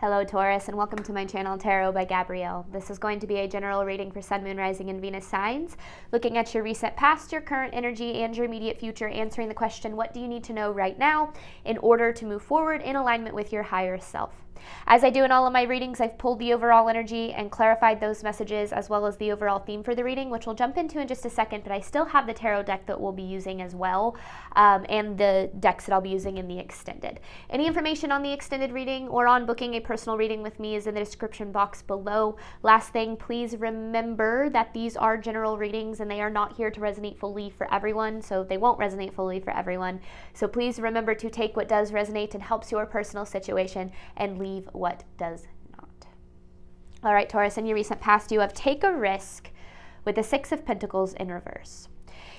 Hello Taurus, and welcome to my channel Tarot by Gabrielle. This is going to be a general reading for Sun, Moon, Rising, and Venus signs, looking at your recent past, your current energy, and your immediate future, answering the question, what do you need to know right now in order to move forward in alignment with your higher self? As I do in all of my readings, I've pulled the overall energy and clarified those messages as well as the overall theme for the reading, which we'll jump into in just a second, but I still have the tarot deck that we'll be using as well, and the decks that I'll be using in the extended. Any information on the extended reading or on booking a personal reading with me is in the description box below. Last thing, please remember that these are general readings and they are not here to resonate fully for everyone, so they won't resonate fully for everyone. So please remember to take what does resonate and helps your personal situation and leave what does not. All right, Taurus, in your recent past, you have take a risk with the Six of Pentacles in reverse.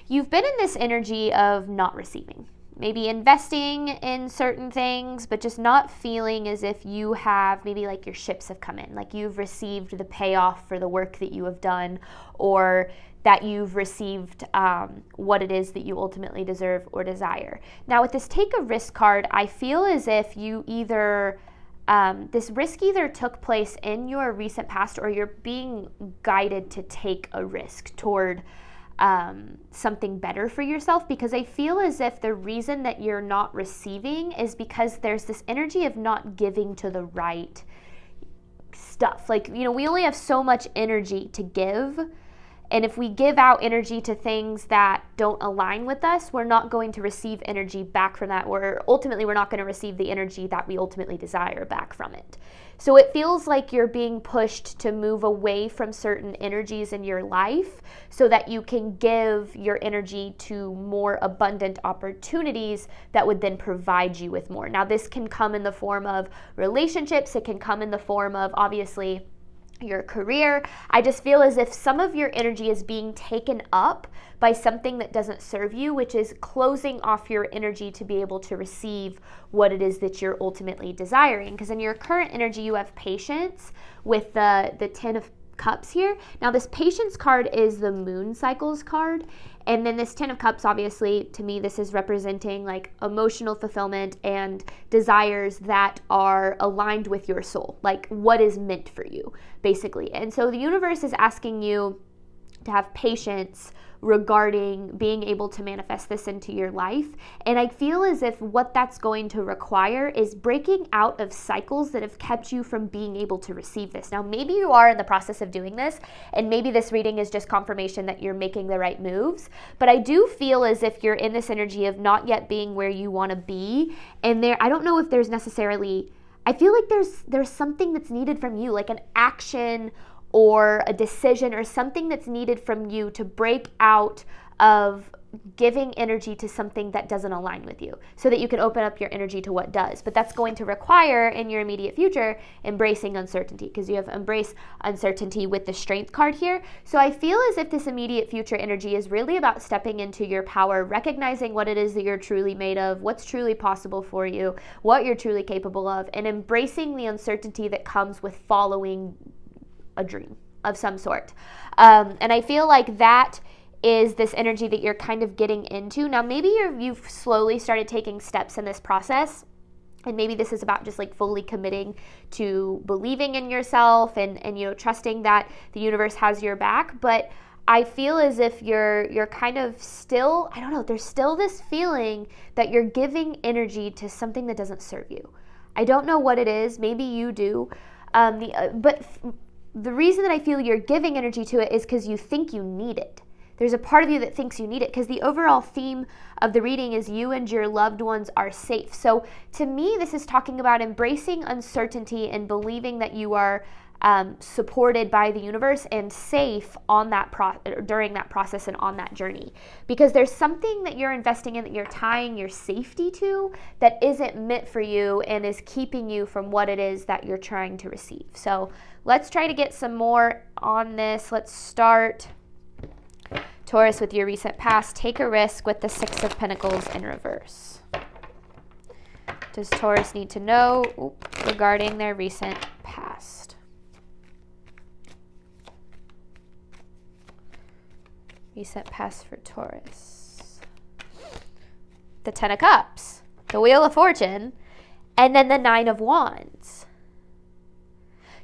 You've been in this energy of not receiving, maybe investing in certain things, but just not feeling as if you have, maybe like your ships have come in, like you've received the payoff for the work that you have done, or that you've received what it is that you ultimately deserve or desire. Now with this take a risk card, I feel as if you either this risk either took place in your recent past or you're being guided to take a risk toward something better for yourself, because I feel as if the reason that you're not receiving is because there's this energy of not giving to the right stuff. Like, you know, we only have so much energy to give. And if we give out energy to things that don't align with us, we're not going to receive energy back from that, or ultimately we're not going to receive the energy that we ultimately desire back from it. So it feels like you're being pushed to move away from certain energies in your life so that you can give your energy to more abundant opportunities that would then provide you with more. Now this can come in the form of relationships, it can come in the form of obviously your career. I just feel as if some of your energy is being taken up by something that doesn't serve you, which is closing off your energy to be able to receive what it is that you're ultimately desiring. Because in your current energy, you have patience with the Ten of Cups here. Now this patience card is the moon cycles card, and then this Ten of Cups, obviously to me this is representing like emotional fulfillment and desires that are aligned with your soul, like what is meant for you basically. And so the universe is asking you to have patience regarding being able to manifest this into your life. And I feel as if what that's going to require is breaking out of cycles that have kept you from being able to receive this. Now, maybe you are in the process of doing this, and maybe this reading is just confirmation that you're making the right moves. But I do feel as if you're in this energy of not yet being where you want to be. And I don't know if there's necessarily, I feel like there's something that's needed from you, like an action or a decision or something that's needed from you to break out of giving energy to something that doesn't align with you so that you can open up your energy to what does. But that's going to require in your immediate future embracing uncertainty, because you have embrace uncertainty with the Strength card here. So I feel as if this immediate future energy is really about stepping into your power, recognizing what it is that you're truly made of, what's truly possible for you, what you're truly capable of, and embracing the uncertainty that comes with following a dream of some sort. And I feel like that is this energy that you're kind of getting into. Now, maybe you've slowly started taking steps in this process, and maybe this is about just like fully committing to believing in yourself and you know, trusting that the universe has your back. But I feel as if you're kind of still, I don't know, there's still this feeling that you're giving energy to something that doesn't serve you. I don't know what it is. Maybe you do. But the reason that I feel you're giving energy to it is because you think you need it. There's a part of you that thinks you need it, because the overall theme of the reading is you and your loved ones are safe. So to me, this is talking about embracing uncertainty and believing that you are supported by the universe and safe on that during that process and on that journey, because there's something that you're investing in that you're tying your safety to that isn't meant for you and is keeping you from what it is that you're trying to receive. So let's try to get some more on this. Let's start, Taurus, with your recent past. Take a risk with the Six of Pentacles in reverse. Does Taurus need to know regarding their recent past? Recent past for Taurus. The Ten of Cups, the Wheel of Fortune, and then the Nine of Wands.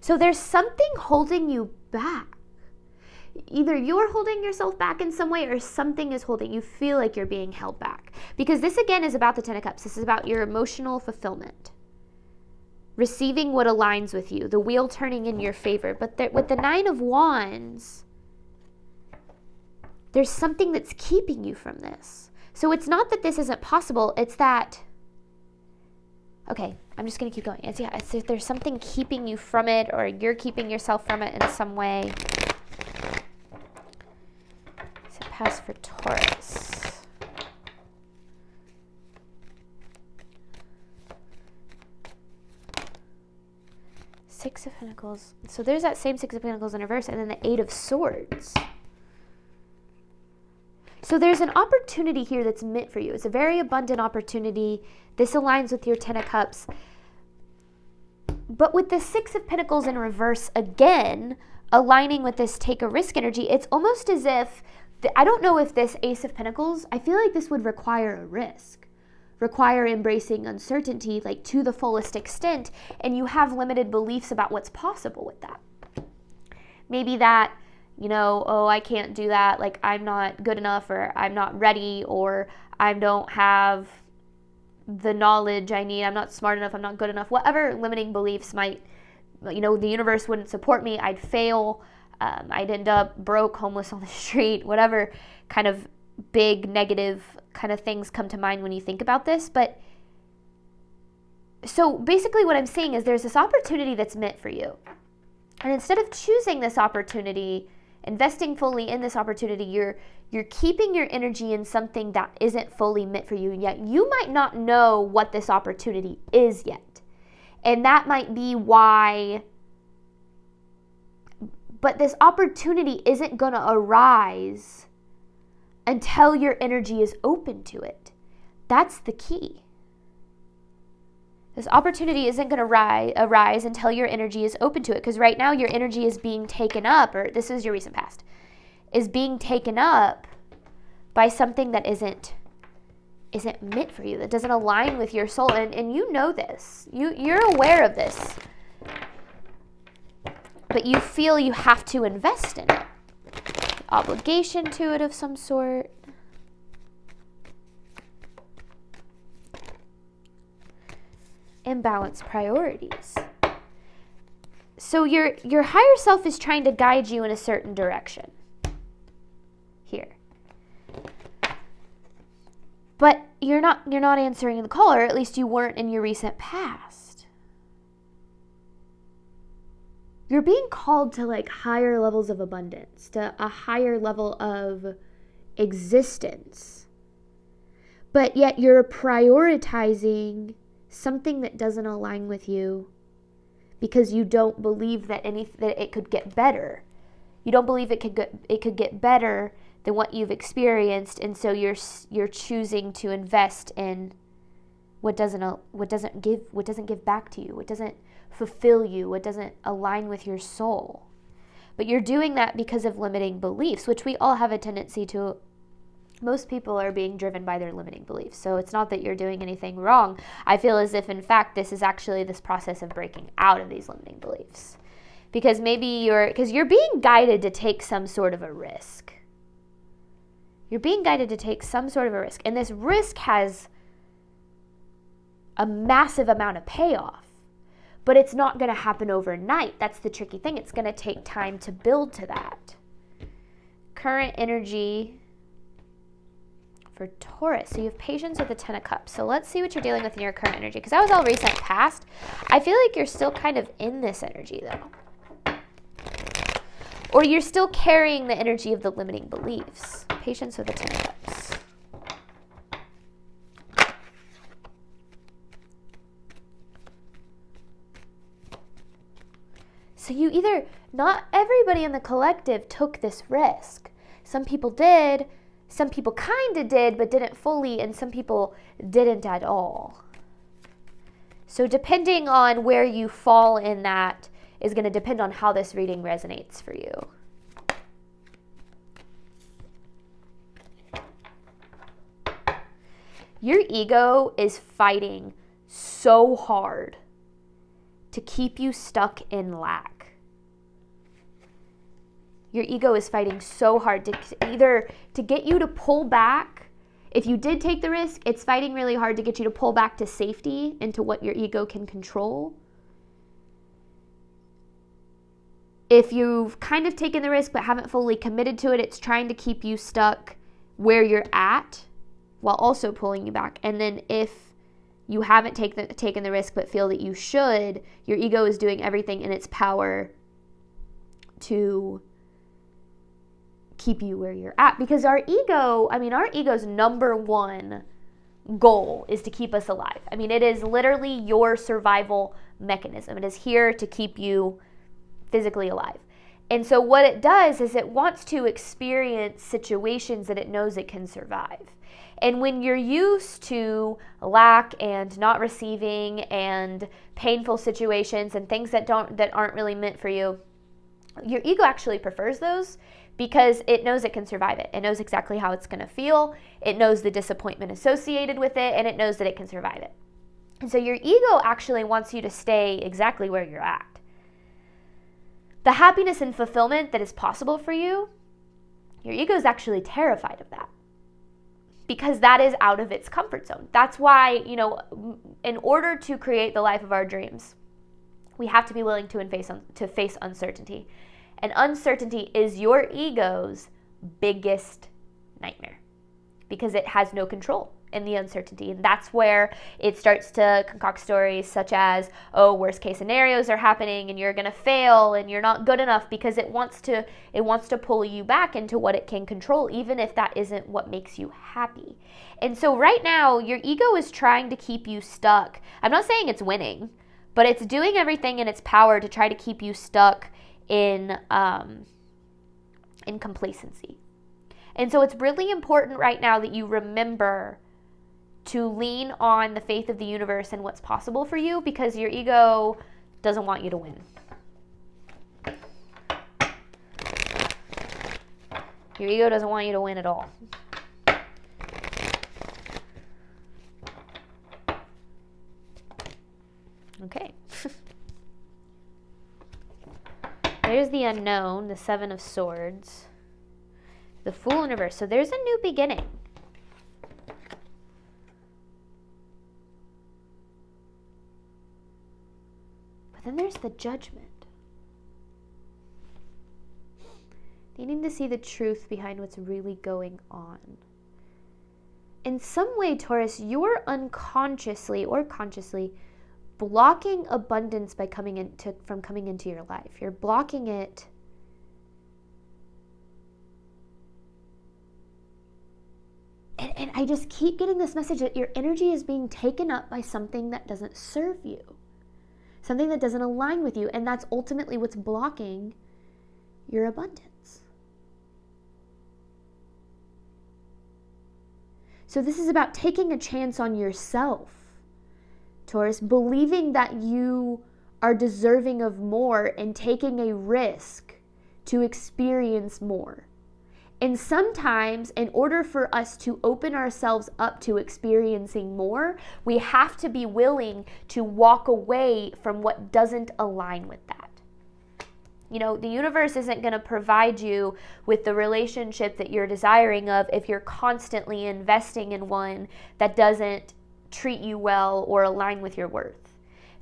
So there's something holding you back. Either you're holding yourself back in some way or something is holding. You feel like you're being held back. Because this again is about the Ten of Cups. This is about your emotional fulfillment. Receiving what aligns with you. The wheel turning in your favor. But with the Nine of Wands, there's something that's keeping you from this. So it's not that this isn't possible. It's that, okay, I'm just going to keep going. It's if there's something keeping you from it or you're keeping yourself from it in some way. So pass for Taurus. Six of Pentacles. So there's that same Six of Pentacles in reverse, and then the Eight of Swords. So there's an opportunity here that's meant for you. It's a very abundant opportunity. This aligns with your Ten of Cups. But with the Six of Pentacles in reverse again, aligning with this take a risk energy, it's almost as if, I don't know if this Ace of Pentacles, I feel like this would require a risk. Require embracing uncertainty, like to the fullest extent, and you have limited beliefs about what's possible with that. Maybe that, oh, I can't do that, like I'm not good enough, or I'm not ready, or I don't have the knowledge I need, I'm not smart enough, I'm not good enough, whatever limiting beliefs might, the universe wouldn't support me, I'd fail, I'd end up broke, homeless on the street, whatever kind of big negative kind of things come to mind when you think about this. But so basically what I'm saying is there's this opportunity that's meant for you. And instead of choosing this opportunity, investing fully in this opportunity, you're keeping your energy in something that isn't fully meant for you. And yet you might not know what this opportunity is yet. And that might be why, but this opportunity isn't going to arise until your energy is open to it. That's the key. This opportunity isn't going to arise until your energy is open to it. Because right now your energy is being taken up, or this is your recent past, is being taken up by something that isn't meant for you, that doesn't align with your soul. And you know this. You're aware of this. But you feel you have to invest in it. Obligation to it of some sort. Imbalanced priorities. So your higher self is trying to guide you in a certain direction here. But you're not answering the call, or at least you weren't in your recent past. You're being called to like higher levels of abundance, to a higher level of existence. But yet you're prioritizing something that doesn't align with you because you don't believe that it could get better. You don't believe it could get better than what you've experienced, and so you're choosing to invest in what doesn't give back to you, what doesn't fulfill you, what doesn't align with your soul. But you're doing that because of limiting beliefs, which we all have a tendency to. Most people are being driven by their limiting beliefs. So it's not that you're doing anything wrong. I feel as if, in fact, this is actually this process of breaking out of these limiting beliefs. Because you're being guided to take some sort of a risk. You're being guided to take some sort of a risk. And this risk has a massive amount of payoff. But it's not going to happen overnight. That's the tricky thing. It's going to take time to build to that. Current energy for Taurus. So you have patience with the Ten of Cups. So let's see what you're dealing with in your current energy. Because that was all recent past. I feel like you're still kind of in this energy though. Or you're still carrying the energy of the limiting beliefs. Patience with the Ten of Cups. So not everybody in the collective took this risk. Some people did, some people kind of did, but didn't fully, and some people didn't at all. So depending on where you fall in that is going to depend on how this reading resonates for you. Your ego is fighting so hard to keep you stuck in lack. your ego is fighting so hard to either to get you to pull back. If you did take the risk, it's fighting really hard to get you to pull back to safety, into what your ego can control. If you've kind of taken the risk but haven't fully committed to it, it's trying to keep you stuck where you're at while also pulling you back. And then if you haven't taken the risk but feel that you should, your ego is doing everything in its power to keep you where you're at. Because our ego's number one goal is to keep us alive. I mean, it is literally your survival mechanism. It is here to keep you physically alive. And so what it does is it wants to experience situations that it knows it can survive. And when you're used to lack and not receiving and painful situations and things that aren't really meant for you, your ego actually prefers those because it knows it can survive it. It knows exactly how it's going to feel. It knows the disappointment associated with it, and it knows that it can survive it. And so your ego actually wants you to stay exactly where you're at. The happiness and fulfillment that is possible for you, your ego is actually terrified of that because that is out of its comfort zone. That's why, in order to create the life of our dreams, we have to be willing to face uncertainty. And uncertainty is your ego's biggest nightmare because it has no control in the uncertainty. And that's where it starts to concoct stories such as, worst case scenarios are happening and you're going to fail and you're not good enough, because it wants to pull you back into what it can control, even if that isn't what makes you happy. And so right now, your ego is trying to keep you stuck. I'm not saying it's winning, but it's doing everything in its power to try to keep you stuck in complacency. And so it's really important right now that you remember to lean on the faith of the universe and what's possible for you, because your ego doesn't want you to win. Your ego doesn't want you to win at all. Okay. There's the unknown, the Seven of Swords, the Fool in reverse. So there's a new beginning. But then there's the Judgment. Needing to see the truth behind what's really going on. In some way, Taurus, you're unconsciously or consciously blocking abundance from coming into your life. You're blocking it and I just keep getting this message that your energy is being taken up by something that doesn't serve you, something that doesn't align with you, and that's ultimately what's blocking your abundance. So this is about taking a chance on yourself, Taurus, believing that you are deserving of more and taking a risk to experience more. And sometimes, in order for us to open ourselves up to experiencing more, we have to be willing to walk away from what doesn't align with that. The universe isn't going to provide you with the relationship that you're desiring of if you're constantly investing in one that doesn't treat you well or align with your worth.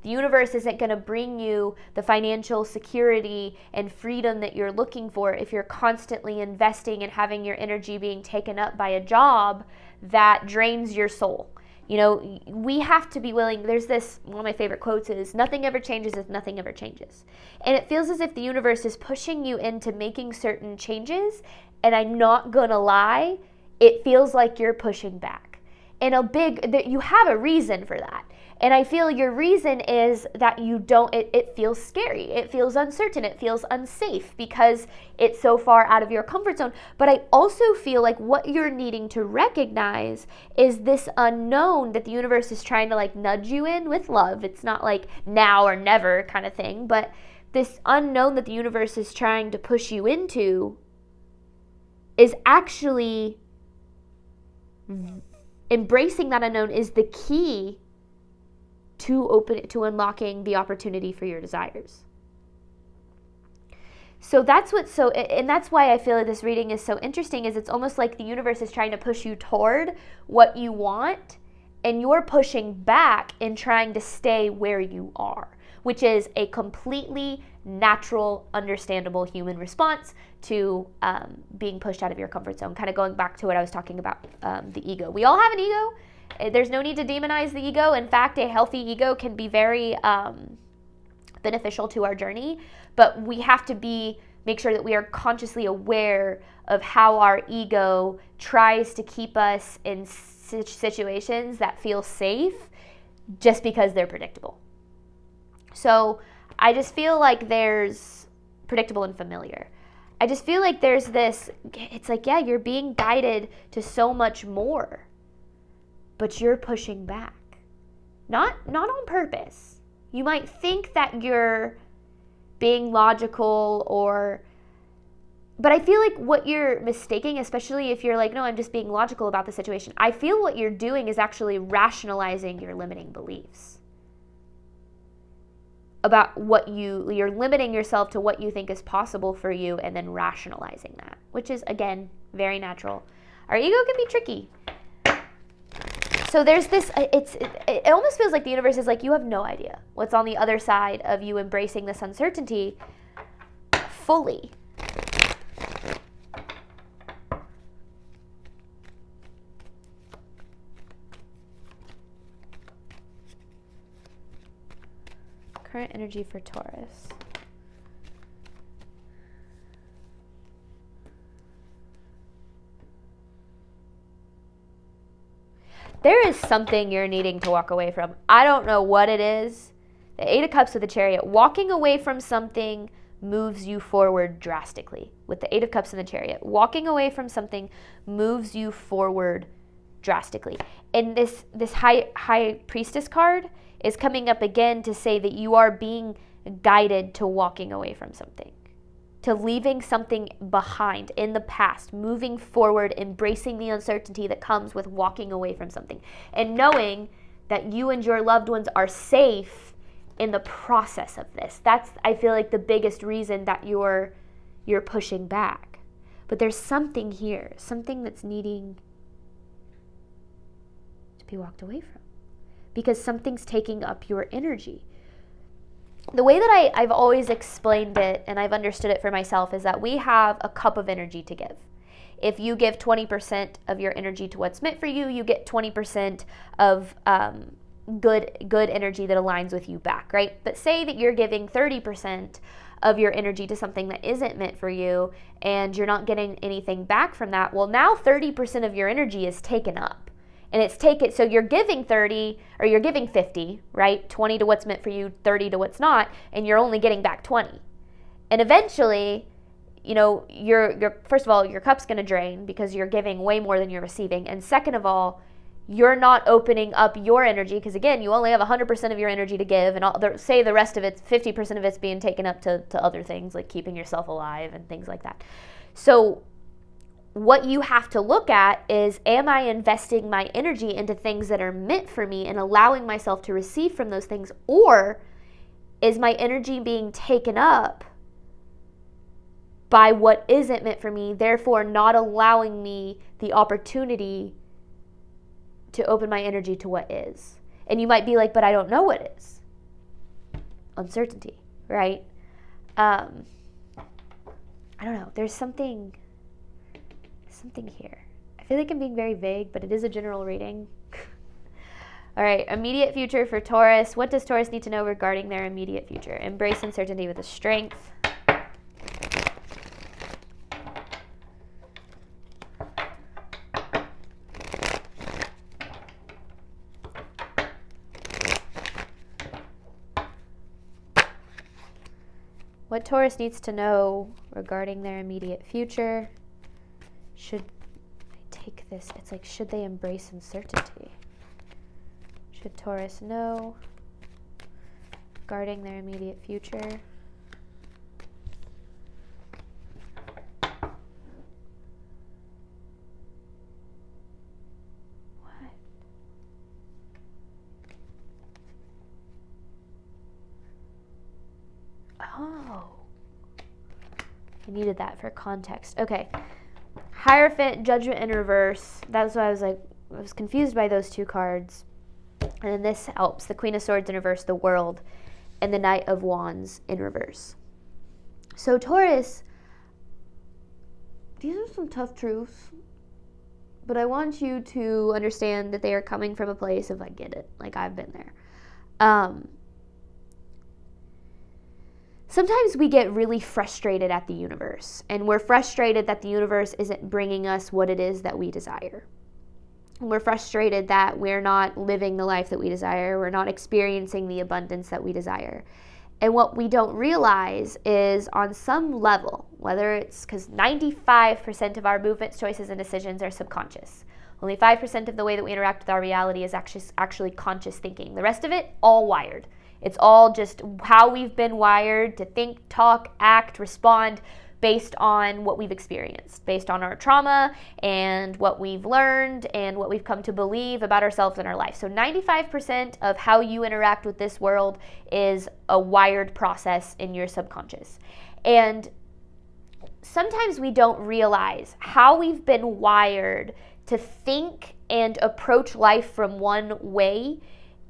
The universe isn't going to bring you the financial security and freedom that you're looking for if you're constantly investing and having your energy being taken up by a job that drains your soul. We have to be willing. There's this, one of my favorite quotes is, nothing ever changes if nothing ever changes. And it feels as if the universe is pushing you into making certain changes. And I'm not going to lie, it feels like you're pushing back. And you have a reason for that. And I feel your reason is that it feels scary. It feels uncertain. It feels unsafe because it's so far out of your comfort zone. But I also feel like what you're needing to recognize is this unknown that the universe is trying to nudge you in with love. It's not like now or never kind of thing, but this unknown that the universe is trying to push you into is actually embracing that unknown is the key to unlocking the opportunity for your desires. So and that's why I feel like this reading is so interesting, is it's almost like the universe is trying to push you toward what you want, and you're pushing back and trying to stay where you are, which is a completely natural, understandable human response to being pushed out of your comfort zone. Kind of going back to what I was talking about, the ego. We all have an ego. There's no need to demonize the ego. In fact, a healthy ego can be very beneficial to our journey, but we have to make sure that we are consciously aware of how our ego tries to keep us in situations that feel safe just because they're predictable. So I just feel like there's predictable and familiar. I just feel like there's this, it's like, yeah, you're being guided to so much more, but you're pushing back. Not on purpose. You might think that you're being logical but I feel like what you're mistaking, especially if you're like, no, I'm just being logical about the situation. I feel what you're doing is actually rationalizing your limiting beliefs about you're limiting yourself to what you think is possible for you and then rationalizing that, which is, again, very natural. Our ego can be tricky. So there's this, it almost feels like the universe is like, you have no idea what's on the other side of you embracing this uncertainty fully. Current energy for Taurus. There is something you're needing to walk away from. I don't know what it is. The Eight of Cups with the Chariot. Walking away from something moves you forward drastically. With the Eight of Cups and the Chariot. Walking away from something moves you forward drastically. And this High Priestess card is coming up again to say that you are being guided to walking away from something. To leaving something behind in the past, moving forward, embracing the uncertainty that comes with walking away from something, and knowing that you and your loved ones are safe in the process of this. That's, I feel like, the biggest reason that you're pushing back. But there's something here, something that's needing to be walked away from, because something's taking up your energy. The way that I've always explained it, and I've understood it for myself, is that we have a cup of energy to give. If you give 20% of your energy to what's meant for you, you get 20% of good energy that aligns with you back, right? But say that you're giving 30% of your energy to something that isn't meant for you, and you're not getting anything back from that. Well, now 30% of your energy is taken up. And it's so you're giving 30, or you're giving 50, right? 20 to what's meant for you, 30 to what's not, and you're only getting back 20. And eventually, you're first of all, your cup's going to drain because you're giving way more than you're receiving. And second of all, you're not opening up your energy, because again, you only have 100% of your energy to give, and say the rest of it, 50% of it's being taken up to other things like keeping yourself alive and things like that. So what you have to look at is, am I investing my energy into things that are meant for me and allowing myself to receive from those things? Or is my energy being taken up by what isn't meant for me, therefore not allowing me the opportunity to open my energy to what is? And you might be like, but I don't know what is. Uncertainty, right? I don't know. There's something here. I feel like I'm being very vague, but it is a general reading. All right, immediate future for Taurus. What does Taurus need to know regarding their immediate future? Embrace uncertainty with a strength. What Taurus needs to know regarding their immediate future? Should I take this? It's like, should they embrace uncertainty? Should Taurus know regarding their immediate future? What? Oh. I needed that for context. Okay. Hierophant, Judgment in reverse. That's why I was confused by those two cards. And then this helps. The Queen of Swords in reverse, the World, and the Knight of Wands in reverse. So Taurus, these are some tough truths, but I want you to understand that they are coming from a place of, I get it, like I've been there. Sometimes we get really frustrated at the universe, and we're frustrated that the universe isn't bringing us what it is that we desire. We're frustrated that we're not living the life that we desire. We're not experiencing the abundance that we desire. And what we don't realize is, on some level, whether it's because 95% of our movements, choices, and decisions are subconscious. Only 5% of the way that we interact with our reality is actually conscious thinking. The rest of it, all wired. It's all just how we've been wired to think, talk, act, respond based on what we've experienced, based on our trauma and what we've learned and what we've come to believe about ourselves and our life. So 95% of how you interact with this world is a wired process in your subconscious. And sometimes we don't realize how we've been wired to think and approach life from one way,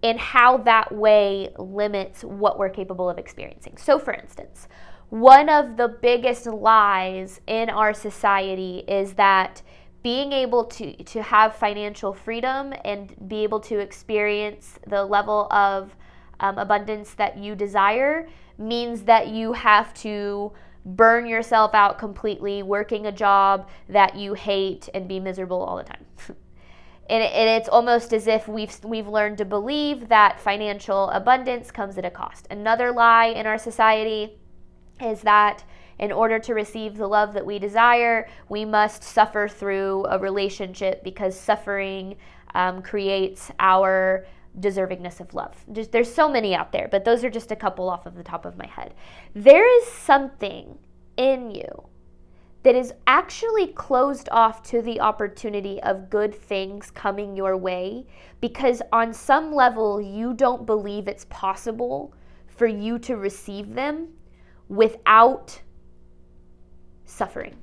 and how that way limits what we're capable of experiencing. So for instance, one of the biggest lies in our society is that being able to have financial freedom and be able to experience the level of abundance that you desire means that you have to burn yourself out completely working a job that you hate and be miserable all the time. And it's almost as if we've learned to believe that financial abundance comes at a cost. Another lie in our society is that in order to receive the love that we desire, we must suffer through a relationship because suffering creates our deservingness of love. There's so many out there, but those are just a couple off of the top of my head. There is something in you that is actually closed off to the opportunity of good things coming your way because on some level you don't believe it's possible for you to receive them without suffering.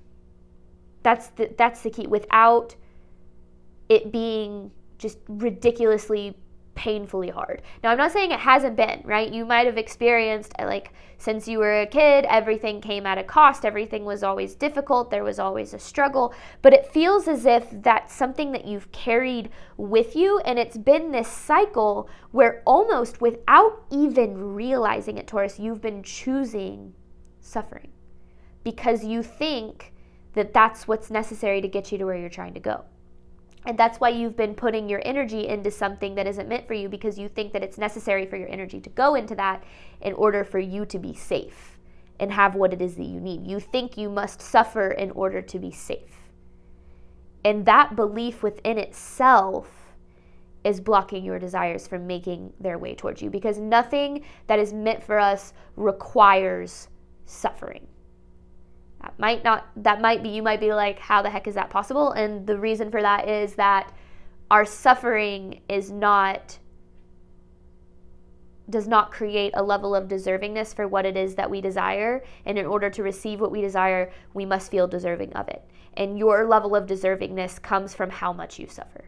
That's the key. Without it being just ridiculously painfully hard. Now, I'm not saying it hasn't been, right? You might have experienced, like, since you were a kid, everything came at a cost. Everything was always difficult. There was always a struggle. But it feels as if that's something that you've carried with you, and it's been this cycle where almost without even realizing it, Taurus, you've been choosing suffering because you think that that's what's necessary to get you to where you're trying to go. And that's why you've been putting your energy into something that isn't meant for you because you think that it's necessary for your energy to go into that in order for you to be safe and have what it is that you need. You think you must suffer in order to be safe. And that belief within itself is blocking your desires from making their way towards you because nothing that is meant for us requires suffering. You might be like, how the heck is that possible? And the reason for that is that our suffering does not create a level of deservingness for what it is that we desire. And in order to receive what we desire, we must feel deserving of it. And your level of deservingness comes from how much you suffer.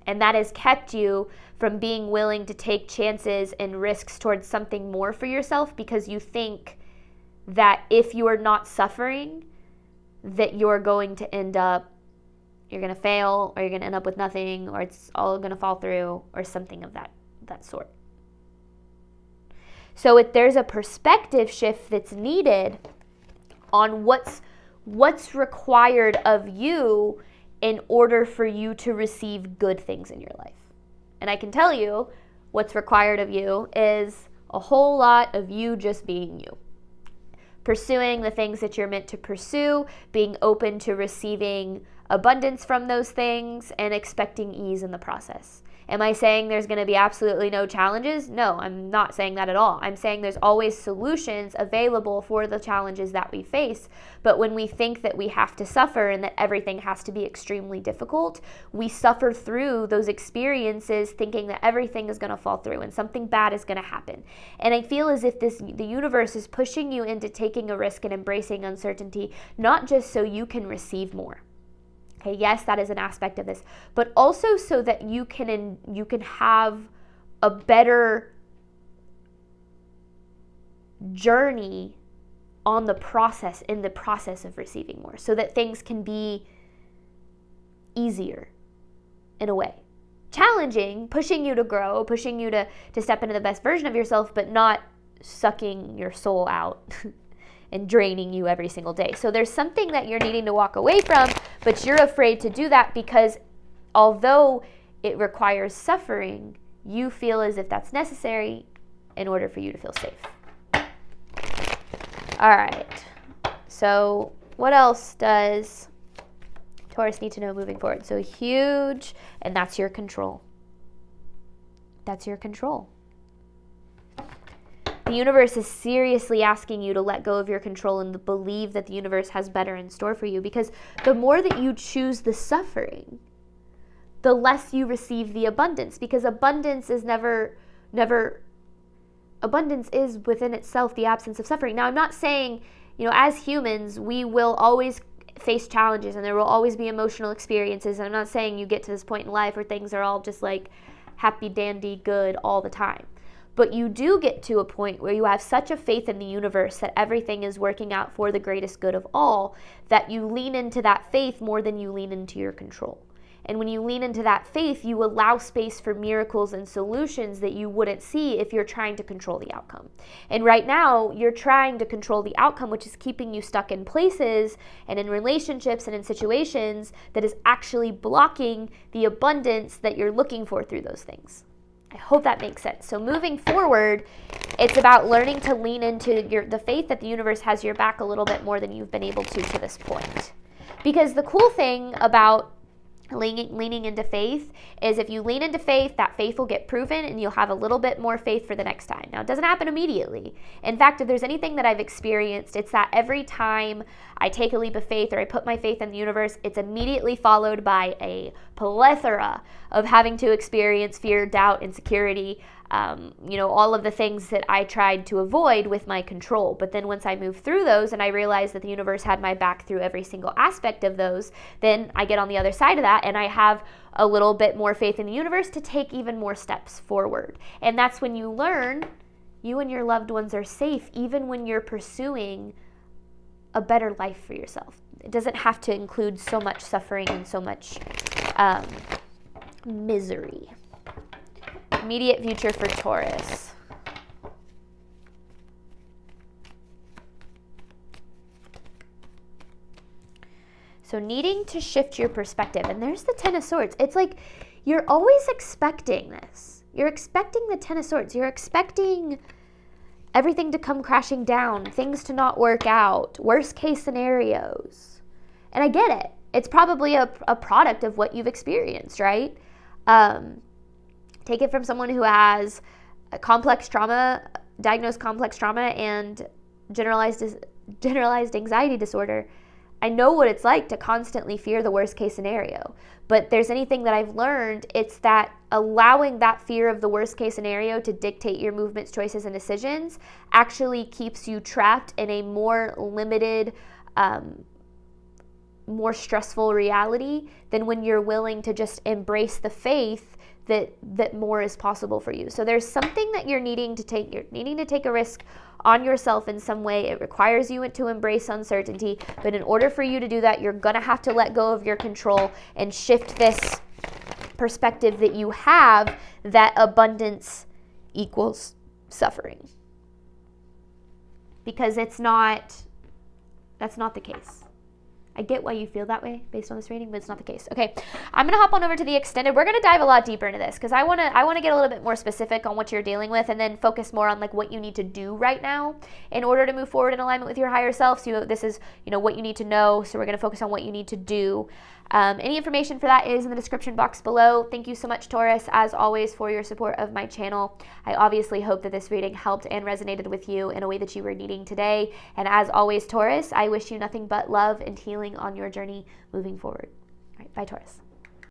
And that has kept you from being willing to take chances and risks towards something more for yourself because you think that if you are not suffering, that you're going to you're going to fail, or you're going to end up with nothing, or it's all going to fall through, or something of that sort. So there's a perspective shift that's needed on what's required of you in order for you to receive good things in your life. And I can tell you what's required of you is a whole lot of you just being you. Pursuing the things that you're meant to pursue, being open to receiving abundance from those things, and expecting ease in the process. Am I saying there's going to be absolutely no challenges? No, I'm not saying that at all. I'm saying there's always solutions available for the challenges that we face. But when we think that we have to suffer and that everything has to be extremely difficult, we suffer through those experiences thinking that everything is going to fall through and something bad is going to happen. And I feel as if the universe is pushing you into taking a risk and embracing uncertainty, not just so you can receive more. Okay, yes, that is an aspect of this, but also so that you can have a better journey in the process of receiving more, so that things can be easier in a way. Challenging, pushing you to grow, pushing you to step into the best version of yourself, but not sucking your soul out and draining you every single day. So there's something that you're needing to walk away from, but you're afraid to do that because although it requires suffering, you feel as if that's necessary in order for you to feel safe. All right. So what else does Taurus need to know moving forward? So huge, and that's your control. That's your control. The universe is seriously asking you to let go of your control and believe that the universe has better in store for you, because the more that you choose the suffering, the less you receive the abundance, because abundance is abundance is within itself the absence of suffering. Now, I'm not saying, as humans, we will always face challenges and there will always be emotional experiences. And I'm not saying you get to this point in life where things are all just like happy, dandy, good all the time. But you do get to a point where you have such a faith in the universe that everything is working out for the greatest good of all, that you lean into that faith more than you lean into your control. And when you lean into that faith, you allow space for miracles and solutions that you wouldn't see if you're trying to control the outcome. And right now, you're trying to control the outcome, which is keeping you stuck in places and in relationships and in situations that is actually blocking the abundance that you're looking for through those things. I hope that makes sense. So moving forward, it's about learning to lean into the faith that the universe has your back a little bit more than you've been able to this point. Because the cool thing about leaning into faith is if you lean into faith, that faith will get proven and you'll have a little bit more faith for the next time. Now, it doesn't happen immediately. In fact, if there's anything that I've experienced, it's that every time I take a leap of faith or I put my faith in the universe, it's immediately followed by a plethora of having to experience fear, doubt, insecurity, all of the things that I tried to avoid with my control. But then once I moved through those and I realized that the universe had my back through every single aspect of those, then I get on the other side of that and I have a little bit more faith in the universe to take even more steps forward. And that's when you learn you and your loved ones are safe, even when you're pursuing a better life for yourself. It doesn't have to include so much suffering and so much misery. Immediate future for Taurus. So needing to shift your perspective. And there's the Ten of Swords. It's like you're always expecting this. You're expecting the Ten of Swords. You're expecting everything to come crashing down, things to not work out, worst case scenarios. And I get it. It's probably a product of what you've experienced, right? Take it from someone who has a diagnosed complex trauma and generalized anxiety disorder. I know what it's like to constantly fear the worst case scenario. But there's anything that I've learned, it's that allowing that fear of the worst case scenario to dictate your movements, choices, and decisions actually keeps you trapped in a more limited, more stressful reality than when you're willing to just embrace the faith that more is possible for you. So there's something that you're needing to take. You're needing to take a risk on yourself in some way. It requires you to embrace uncertainty. But in order for you to do that, you're going to have to let go of your control and shift this perspective that you have that abundance equals suffering. Because that's not the case. I get why you feel that way based on this reading, but it's not the case. Okay, I'm going to hop on over to the extended. We're going to dive a lot deeper into this because I want to get a little bit more specific on what you're dealing with and then focus more on like what you need to do right now in order to move forward in alignment with your higher self. So this is, what you need to know. So we're going to focus on what you need to do. Any information for that is in the description box below. Thank you so much, Taurus, as always, for your support of my channel. I obviously hope that this reading helped and resonated with you in a way that you were needing today. And as always, Taurus, I wish you nothing but love and healing on your journey moving forward. All right, bye, Taurus.